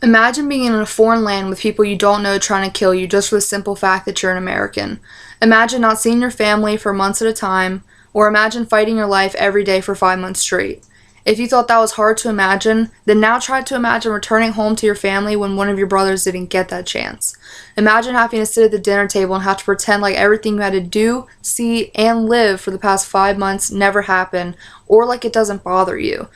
Imagine being in a foreign land with people you don't know trying to kill you just for the simple fact that you're an American. Imagine not seeing your family for months at a time, or imagine fighting your life every day for 5 months straight. If you thought that was hard to imagine, then now try to imagine returning home to your family when one of your brothers didn't get that chance. Imagine having to sit at the dinner table and have to pretend like everything you had to do, see, and live for the past 5 months never happened, or like it doesn't bother you.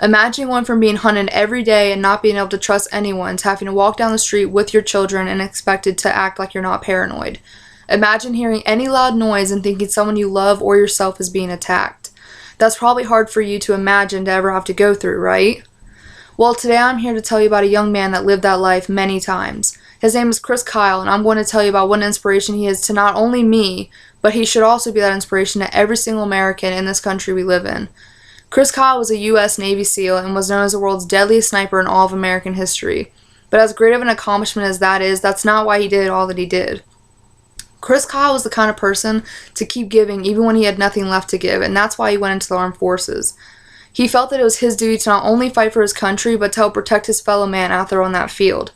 Imagine going from being hunted every day and not being able to trust anyone to having to walk down the street with your children and expected to act like you're not paranoid. Imagine hearing any loud noise and thinking someone you love or yourself is being attacked. That's probably hard for you to imagine to ever have to go through, right? Well, today I'm here to tell you about a young man that lived that life many times. His name is Chris Kyle, and I'm going to tell you about what an inspiration he is to not only me, but he should also be that inspiration to every single American in this country we live in. Chris Kyle was a U.S. Navy SEAL and was known as the world's deadliest sniper in all of American history. But as great of an accomplishment as that is, that's not why he did all that he did. Chris Kyle was the kind of person to keep giving even when he had nothing left to give, and that's why he went into the armed forces. He felt that it was his duty to not only fight for his country, but to help protect his fellow man out there on that field.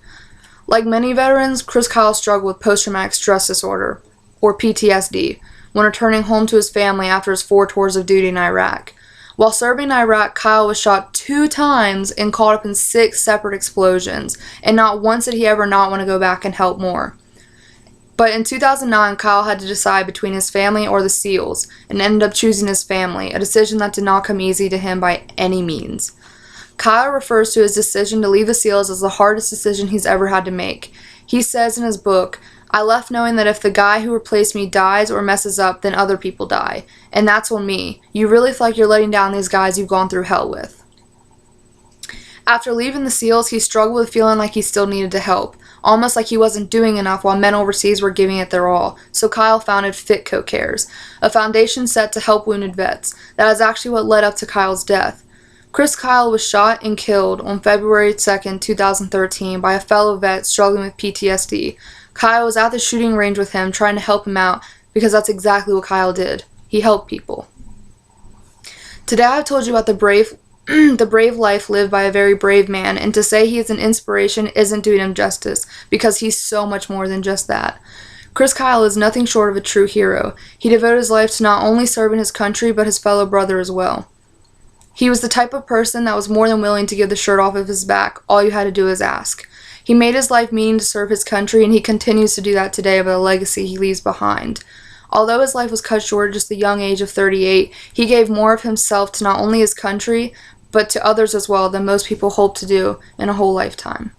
Like many veterans, Chris Kyle struggled with post-traumatic stress disorder, or PTSD, when returning home to his family after his 4 tours of duty in Iraq. While serving in Iraq, Kyle was shot 2 times and caught up in 6 separate explosions, and not once did he ever not want to go back and help more. But in 2009, Kyle had to decide between his family or the SEALs, and ended up choosing his family, a decision that did not come easy to him by any means. Kyle refers to his decision to leave the SEALs as the hardest decision he's ever had to make. He says in his book, "I left knowing that if the guy who replaced me dies or messes up, then other people die. And that's on me. You really feel like you're letting down these guys you've gone through hell with." After leaving the SEALs, he struggled with feeling like he still needed to help, almost like he wasn't doing enough while men overseas were giving it their all. So Kyle founded Fitco Cares, a foundation set to help wounded vets. That is actually what led up to Kyle's death. Chris Kyle was shot and killed on February 2nd, 2013 by a fellow vet struggling with PTSD. Kyle was at the shooting range with him trying to help him out because that's exactly what Kyle did. He helped people. Today I've told you about the brave life lived by a very brave man, and to say he is an inspiration isn't doing him justice, because he's so much more than just that. Chris Kyle is nothing short of a true hero. He devoted his life to not only serving his country, but his fellow brother as well. He was the type of person that was more than willing to give the shirt off of his back. All you had to do is ask. He made his life meaning to serve his country, and he continues to do that today by the legacy he leaves behind. Although his life was cut short at just the young age of 38, he gave more of himself to not only his country, but to others as well than most people hope to do in a whole lifetime.